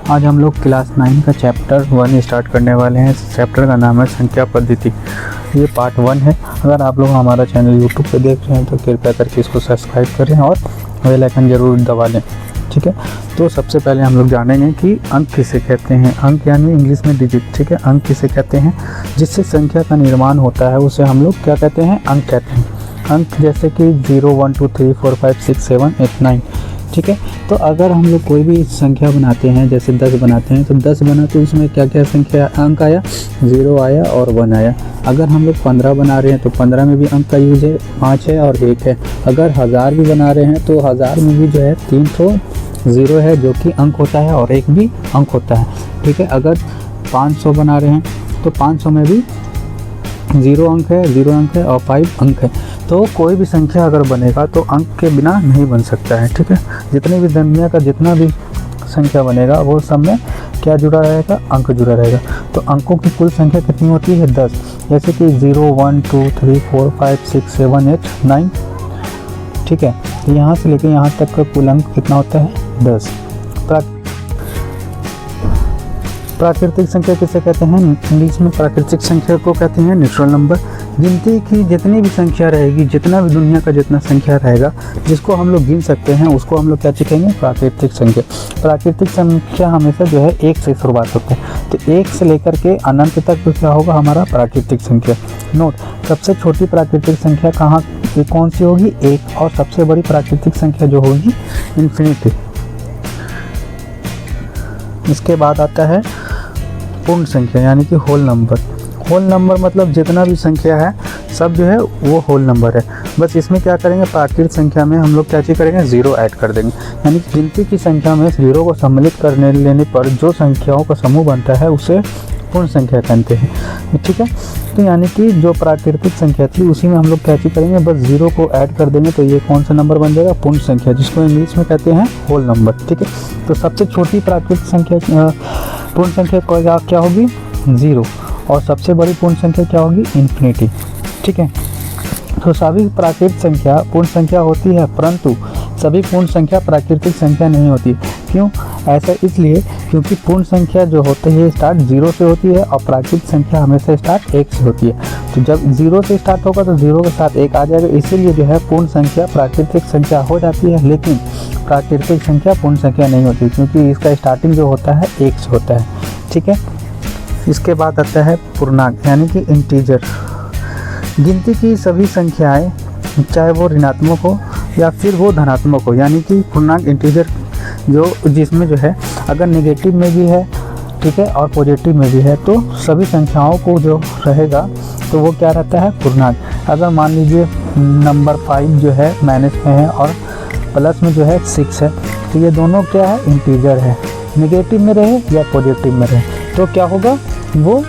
आज हम लोग क्लास 9 का चैप्टर 1 स्टार्ट करने वाले हैं। इस चैप्टर का नाम है संख्या पद्धति। ये पार्ट 1 है। अगर आप लोग हमारा चैनल यूट्यूब पे देख रहे हैं तो कृपया करके इसको सब्सक्राइब करें और बेल आइकन ज़रूर दबा लें, ठीक है। तो सबसे पहले हम लोग जानेंगे कि अंक किसे कहते हैं। अंक यानी इंग्लिश में डिजिट, ठीक है। अंक किसे कहते हैं? जिससे संख्या का निर्माण होता है उसे हम लोग क्या कहते हैं? अंक कहते हैं। अंक जैसे कि 0 1 2 3 4 5 6 7 8 9, ठीक है। तो अगर हम लोग कोई भी संख्या बनाते हैं, जैसे 10 बनाते हैं, तो 10 बना तो उसमें क्या क्या संख्या अंक आया? 0 आया और 1 आया। अगर हम लोग 15 बना रहे हैं तो 15 में भी अंक का यूज है, 5 है और 1 है। अगर 1000 भी बना रहे हैं तो 1000 में भी जो है 3 तो 0 है जो कि अंक होता है और 1 भी अंक होता है, ठीक है। अगर 500 बना रहे हैं तो 500 में भी 0 अंक है, 0 अंक है और 5 अंक है। तो कोई भी संख्या अगर बनेगा तो अंक के बिना नहीं बन सकता है, ठीक है। जितनी भी दुनिया का जितना भी संख्या बनेगा वो सब में क्या जुड़ा रहेगा? अंक जुड़ा रहेगा। तो अंकों की कुल संख्या कितनी होती है? 10। जैसे कि 0 1 2 3 4 5 6 7 8 9, ठीक है। तो यहाँ से लेकर यहाँ तक का कुल अंक कितना होता है? 10। प्राकृतिक संख्या किसे कहते हैं? इंग्लिश में प्राकृतिक संख्या को कहते हैं नेचुरल नंबर। गिनती की जितनी भी संख्या रहेगी, जितना भी दुनिया का जितना संख्या रहेगा जिसको हम लोग गिन सकते हैं उसको हम लोग क्या कहेंगे? प्राकृतिक संख्या। प्राकृतिक संख्या हमेशा जो है 1 से शुरुआत होता है। तो 1 से लेकर के अनंत तक तो क्या होगा? हमारा प्राकृतिक संख्या। नोट, सबसे छोटी प्राकृतिक संख्या कौन सी होगी? 1। और सबसे बड़ी प्राकृतिक संख्या जो होगी इन्फिनिटी। इसके बाद आता है पूर्ण संख्या यानी कि होल नंबर। होल नंबर मतलब जितना भी संख्या है सब जो है वो होल नंबर है। बस इसमें क्या करेंगे? प्राकृतिक संख्या में हम लोग क्या चीज़ करेंगे? 0 ऐड कर देंगे। यानी कि गिनती की संख्या में 0 को सम्मिलित करने लेने पर जो संख्याओं का समूह बनता है उसे पूर्ण संख्या कहते हैं, ठीक है। तो यानी कि जो प्राकृतिक संख्या थी उसी में हम लोग क्या चीज़ करेंगे? बस 0 को ऐड कर देंगे तो ये कौन सा नंबर बन जाएगा? पूर्ण संख्या, जिसको इंग्लिश में कहते हैं होल नंबर, ठीक है। तो सबसे छोटी प्राकृतिक संख्या पूर्ण संख्या क्या होगी? 0। और सबसे बड़ी पूर्ण संख्या क्या होगी? इन्फिनिटी, ठीक है। तो सभी प्राकृतिक संख्या पूर्ण संख्या होती है, परंतु सभी पूर्ण संख्या प्राकृतिक संख्या नहीं होती। क्यों? ऐसा इसलिए क्योंकि पूर्ण संख्या जो होती है स्टार्ट 0 से होती है और प्राकृतिक संख्या हमेशा स्टार्ट 1 से होती है। तो जब 0 से स्टार्ट होगा तो 0 के साथ 1 आ जाएगा, इसीलिए जो है पूर्ण संख्या प्राकृतिक संख्या हो जाती है। लेकिन प्राकृतिक संख्या पूर्ण संख्या नहीं होती क्योंकि इसका स्टार्टिंग जो होता है 1 से होता है, ठीक है। इसके बाद आता है पूर्णांक यानी कि इंटीजर। गिनती की सभी संख्याएं चाहे वो ऋणात्मक हो या फिर वो धनात्मक हो, यानी कि पूर्णांक इंटीजर जिसमें जो है अगर नेगेटिव में भी है, ठीक है, और पॉजिटिव में भी है तो सभी संख्याओं को जो रहेगा तो वो क्या रहता है? पूर्णांक। अगर मान लीजिए नंबर 5 जो है माइनस में है और प्लस में जो है 6 है तो ये दोनों क्या है? इंटीजर है। नेगेटिव में रहे या पॉजिटिव में रहे तो क्या होगा? वो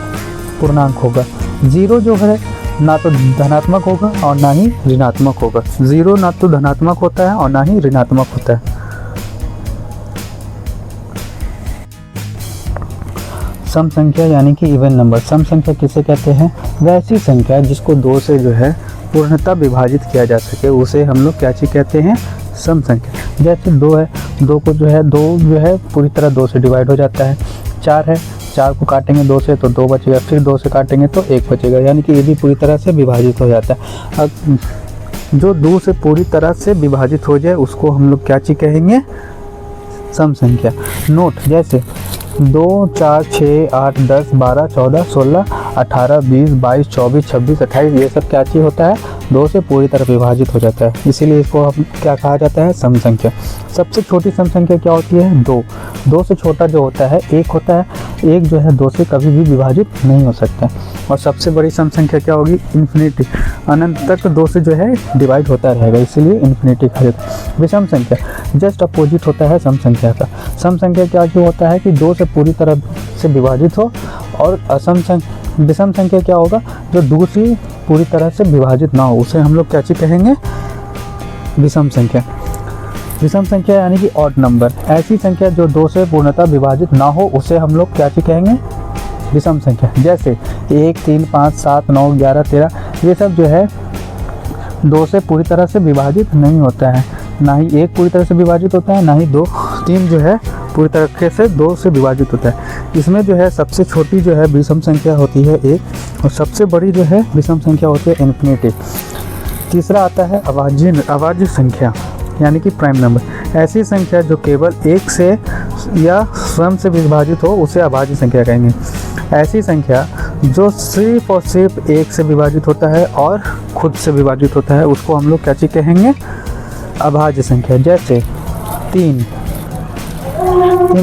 पूर्णांक होगा। 0 जो है ना तो धनात्मक होगा और ना ही ऋणात्मक होगा। 0 ना तो धनात्मक होता है और ना ही ऋणात्मक होता है। सम संख्या यानी कि इवन नंबर। सम संख्या किसे कहते हैं? वैसी संख्या जिसको 2 से जो है पूर्णतः विभाजित किया जा सके उसे हम लोग क्या चीज़ कहते हैं? सम संख्या। जैसे 2 है, 2 को जो है 2 जो है पूरी तरह 2 से डिवाइड हो जाता है। 4 है, 4 को काटेंगे 2 से तो 2 बचेगा, फिर 2 से काटेंगे तो 1 बचेगा, यानी कि ये भी पूरी तरह से विभाजित हो जाता है। अब जो 2 से पूरी तरह से विभाजित हो जाए उसको हम लोग क्या चीज़ कहेंगे? सम संख्या। नोट, जैसे 2 4 6 8 10 12 14 16 18 20 22 24 26 28 ये सब क्या चीज़ होता है? 2 से पूरी तरह विभाजित हो जाता है, इसीलिए इसको हम क्या कहा जाता है? सम संख्या। सबसे छोटी सम संख्या क्या होती है? 2। 2 से छोटा जो होता है 1 होता है। 1 जो है 2 से कभी भी विभाजित नहीं हो सकता। और सबसे बड़ी सम संख्या क्या होगी? इन्फिनिटी। अनंत तक 2 से जो है डिवाइड होता रहेगा, इसीलिए इन्फिनिटी कहा जाता है। विषम संख्या जस्ट अपोजिट होता है सम संख्या का। सम संख्या क्या जो होता है कि 2 से पूरी तरह से विभाजित हो, और विषम संख्या क्या होगा? जो 2 से पूरी तरह से विभाजित ना हो उसे हम लोग क्या चीज़ कहेंगे? विषम संख्या। विषम संख्या यानी कि ऑड नंबर। ऐसी संख्या जो 2 से पूर्णतः विभाजित ना हो उसे हम लोग क्या चीज़ कहेंगे? विषम संख्या। जैसे 1 3 5 7 9 11 13 ये सब जो है 2 से पूरी तरह से विभाजित नहीं होता है, ना ही 1 पूरी तरह से विभाजित होता है, ना ही 2 3 जो है पूरी तरीके से 2 से विभाजित होता है। इसमें जो है सबसे छोटी जो है विषम संख्या होती है 1 और सबसे बड़ी जो है विषम संख्या होती है इन्फिनिटी। तीसरा आता है अभाज्य संख्या यानी कि प्राइम नंबर। ऐसी संख्या जो केवल 1 से या स्वयं से विभाजित हो उसे अभाज्य संख्या कहेंगे। ऐसी संख्या जो सिर्फ और सिर्फ 1 से विभाजित होता है और खुद से विभाजित होता है उसको हम लोग क्या चीज़ कहेंगे, अभाज्य संख्या। जैसे 3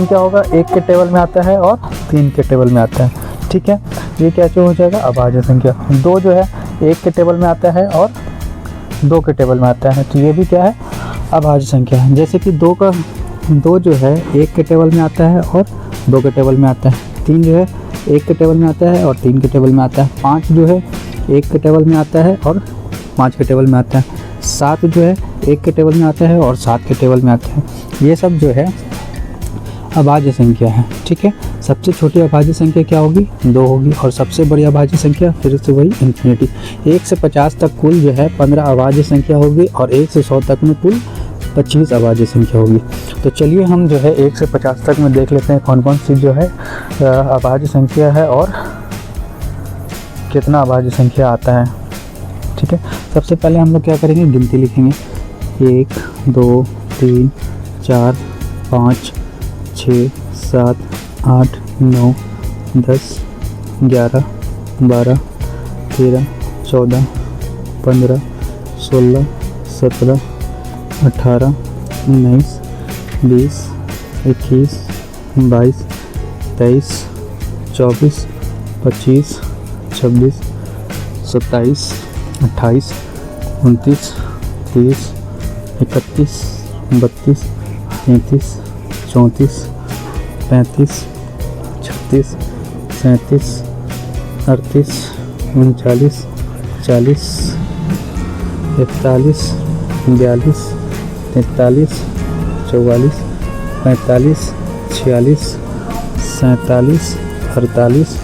क्या होगा, 1 के टेबल में आता है और 3 के टेबल में आता है, ठीक है, ये क्या हो जाएगा, अभाज्य संख्या। 2 जो है 1 के टेबल में आता है और 2 के टेबल में आता है, तो ये भी क्या है, अभाज्य संख्या है। जैसे कि 2 जो है 1 के टेबल में आता है और 2 के टेबल में आता है। 3 जो है 1 के टेबल में आता है और 3 के टेबल में आता है। 5 जो है 1 के टेबल में आता है और 5 के टेबल में आता है। 7 जो है 1 के टेबल में आता है और 7 के टेबल में आता है। ये सब जो है अभाज्य संख्या है, ठीक है। सबसे छोटी अभाज्य संख्या क्या होगी, 2 होगी, और सबसे बड़ी अभाज्य संख्या फिर से वही इन्फिनिटी। 1 से 50 तक कुल जो है 15 अभाज्य संख्या होगी और 1 से 100 तक में कुल 25 अभाज्य संख्या होगी। तो चलिए हम जो है 1 से 50 तक में देख लेते हैं कौन कौन सी जो है अभाज्य संख्या है और कितना अभाज्य संख्या आता है, ठीक है। सबसे पहले हम लोग क्या करेंगे, गिनती लिखेंगे। 1 2 3 4 5 6 7 8 9 10 11 12 13 14 15 16 17 18 19 20 21 22 23 24 25 26 27 28 29 30 31 32 33 34 35 36 37 38 39 40 41 42 43 44 45 46 47 48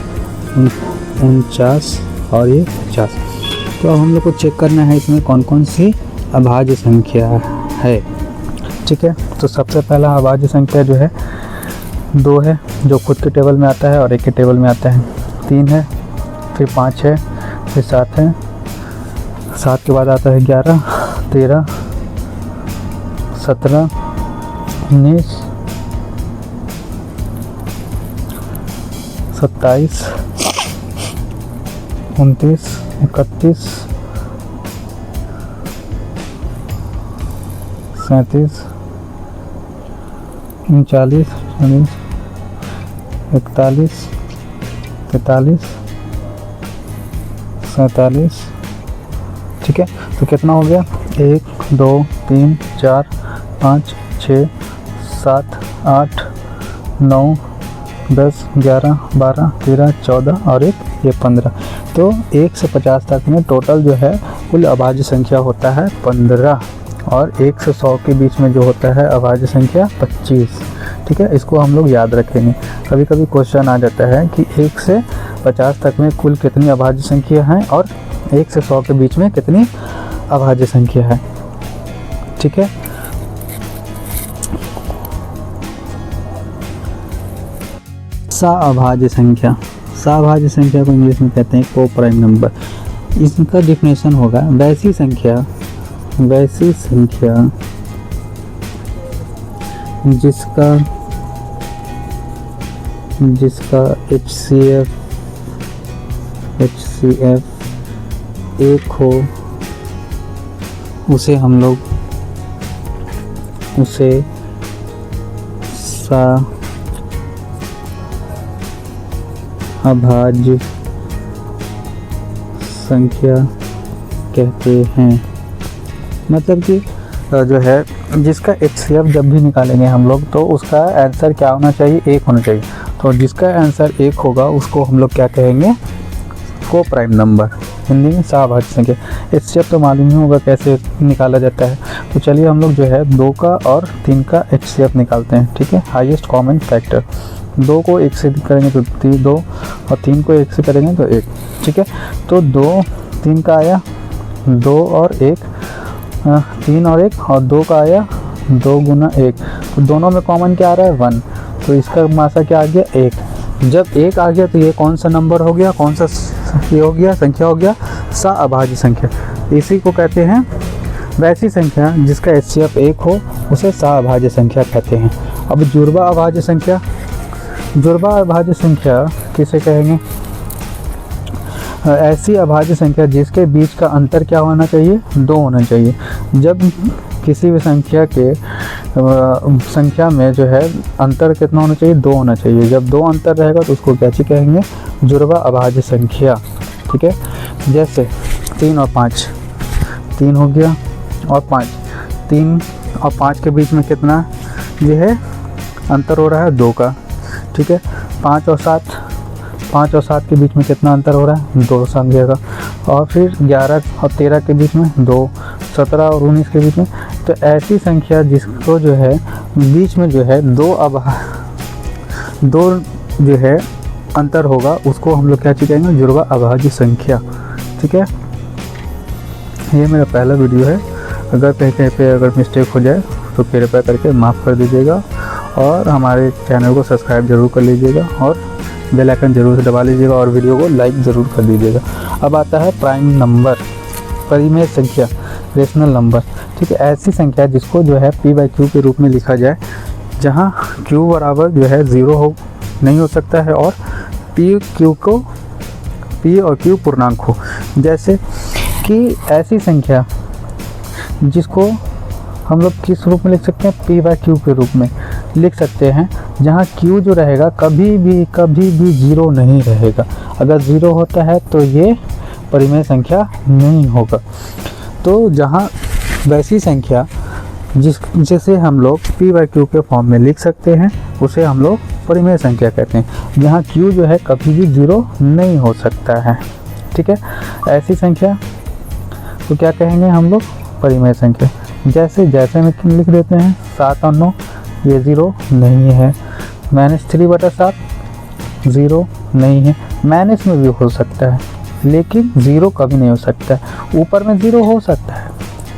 49 और ये 50। तो अब हम लोग को चेक करना है इसमें कौन कौन सी अभाज्य संख्या है, ठीक है। तो सबसे पहला अभाज्य संख्या जो है 2 है, जो खुद के टेबल में आता है और 1 के टेबल में आता है। 3 है, फिर 5 है, फिर 7 है, 7 के बाद आता है 11 13 17 19 27 29 31 37 39 40 41 43 47, ठीक है। तो कितना हो गया, 1 2 3 4 5 6 7 8 9 10 11 12 13 14 और एक ये 15। तो 1 से 50 तक में टोटल जो है कुल अभाज्य संख्या होता है 15 और 1 से 100 के बीच में जो होता है अभाज्य संख्या 25, ठीक है। इसको हम लोग याद रखेंगे। कभी कभी क्वेश्चन आ जाता है कि 1 से 50 तक में कुल कितनी अभाज्य संख्या हैं और 1 से 100 के बीच में कितनी अभाज्य संख्या है, ठीक है। सअभाज्य संख्या, सअभाज्य संख्या को इंग्लिश में कहते हैं को प्राइम नंबर। इसका डिफिनेशन होगा वैसी संख्या जिसका HCF 1 हो, उसे हम लोग सअभाज्य संख्या कहते हैं। मतलब कि जो है जिसका HCF जब भी निकालेंगे हम लोग तो उसका आंसर क्या होना चाहिए, 1 होना चाहिए। तो जिसका आंसर 1 होगा उसको हम लोग क्या कहेंगे, को प्राइम नंबर, हिंदी में सअभाज्य संख्या। HCF तो मालूम ही होगा कैसे निकाला जाता है। तो चलिए हम लोग जो है 2 का और 3 का HCF निकालते हैं, ठीक है। हाईएस्ट कॉमन फैक्टर, 2 को 1 से करेंगे तो 2 और 3 को 1 से करेंगे तो 1, ठीक है। तो 2 3 का आया 2 और 1, 3 और 1 और 2 का आया 2 गुना 1, तो दोनों में कॉमन क्या आ रहा है 1, तो इसका मासा क्या आ गया 1। जब 1 आ गया तो ये कौन सा नंबर हो गया, कौन सा ये हो गया, संख्या हो गया सअभाज्य संख्या। इसी को कहते हैं, वैसी संख्या जिसका HCF 1 हो उसे सअभाज्य संख्या कहते हैं। अब जुड़वा अभाज्य संख्या, जुड़वा अभाज्य संख्या किसे कहेंगे, ऐसी अभाज्य संख्या जिसके बीच का अंतर क्या होना चाहिए, 2 होना चाहिए। जब किसी भी संख्या के संख्या में जो है अंतर कितना होना चाहिए, 2 होना चाहिए। जब 2 अंतर रहेगा तो उसको क्या चीज कहेंगे, जुड़वा अभाज्य संख्या। ठीक है, जैसे 3 और 5, 3 हो गया और 5, 3 और 5 के बीच में कितना ये है अंतर हो रहा है 2 का। ठीक है, 5 और 7 के बीच में कितना अंतर हो रहा है 2 संख्या का। और फिर 11 और 13 के बीच में 2, 17 और 19 के बीच में। तो ऐसी संख्या जिसको जो है बीच में जो है 2 जो है अंतर होगा उसको हम लोग क्या कहेंगे, जुड़वा अभाज्य संख्या। ठीक है, ये मेरा पहला वीडियो है। अगर कहीं पे अगर मिस्टेक हो जाए तो कृपया करके माफ़ कर दीजिएगा और हमारे चैनल को सब्सक्राइब जरूर कर लीजिएगा और बेल आइकन जरूर से दबा लीजिएगा और वीडियो को लाइक ज़रूर कर दीजिएगा। अब आता है प्राइम नंबर, परिमेय संख्या, रेशनल नंबर। ठीक है, ऐसी संख्या जिसको जो है P/Q के रूप में लिखा जाए, जहाँ Q बराबर जो है 0 हो नहीं हो सकता है और P और Q पूर्णांक हो। जैसे कि ऐसी संख्या जिसको हम लोग किस रूप में लिख सकते हैं, P/Q के रूप में लिख सकते हैं, जहाँ Q जो रहेगा कभी भी 0 नहीं रहेगा। अगर 0 होता है तो ये परिमेय संख्या नहीं होगा। तो जहाँ वैसी संख्या जिसे हम लोग P/Q के फॉर्म में लिख सकते हैं उसे हम लोग परिमेय संख्या कहते हैं, जहाँ Q जो है कभी भी 0 नहीं हो सकता है। ठीक है, ऐसी संख्या तो क्या कहेंगे हम लोग, परिमेय संख्या। जैसे में लिख देते हैं 7 और 9, ये 0 नहीं है। -3/7 0 नहीं है। माइनस में भी हो सकता है लेकिन 0 कभी नहीं हो सकता है। ऊपर में 0 हो सकता है,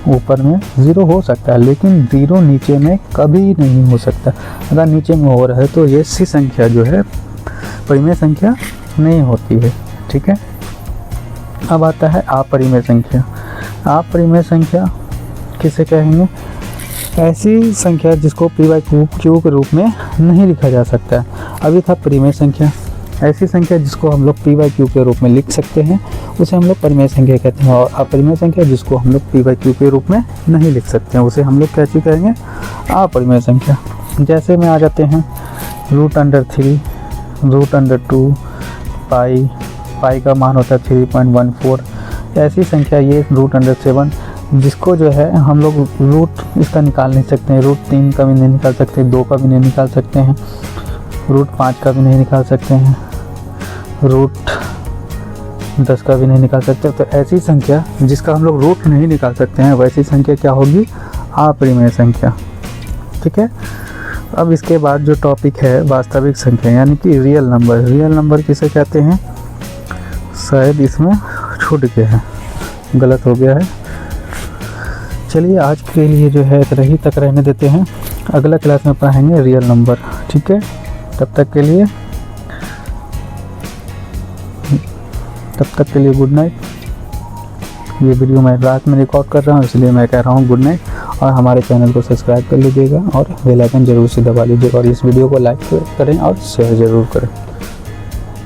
ऊपर में 0 हो सकता है लेकिन 0 नीचे में कभी नहीं हो सकता। अगर नीचे में हो रहा है तो ये सी संख्या जो है परिमेय संख्या नहीं होती है। ठीक है, अब आता है अपरिमेय संख्या। अपरिमेय संख्या किसे कहेंगे, ऐसी संख्या जिसको P/Q के रूप में नहीं लिखा जा सकता है। अभी था परिमेय संख्या, ऐसी संख्या जिसको हम लोग P/Q के रूप में लिख सकते हैं उसे हम लोग परिमेय संख्या कहते हैं। और अपरिमेय संख्या जिसको हम लोग P/Q के रूप में नहीं लिख सकते हैं उसे हम लोग क्या चीज़ कहेंगे, अपरिमेय संख्या। जैसे में आ जाते हैं √3, √2, पाई का मान होता है 3.14। ऐसी संख्या ये √7 जिसको जो है हम लोग रूट इसका निकाल नहीं सकते हैं, √3 का भी नहीं निकाल सकते, 2 का भी नहीं निकाल सकते हैं, √5 का भी नहीं निकाल सकते हैं, √10 का भी नहीं निकाल सकते। तो ऐसी संख्या जिसका हम लोग रूट नहीं निकाल सकते हैं वैसी संख्या क्या होगी, अपरिमेय संख्या। ठीक है, अब इसके बाद जो टॉपिक है वास्तविक संख्या यानी कि रियल नंबर। रियल नंबर किसे कहते हैं, शायद इसमें छूट गया है, गलत हो गया है। चलिए आज के लिए जो है इतना ही तक रहने देते हैं, अगला क्लास में पढ़ाएंगे रियल नंबर। ठीक है, तब तक के लिए गुड नाइट। ये वीडियो मैं रात में रिकॉर्ड कर रहा हूँ इसलिए मैं कह रहा हूँ गुड नाइट। और हमारे चैनल को सब्सक्राइब कर लीजिएगा और बेल आइकन जरूर से दबा लीजिएगा और इस वीडियो को लाइक करें और शेयर ज़रूर करें।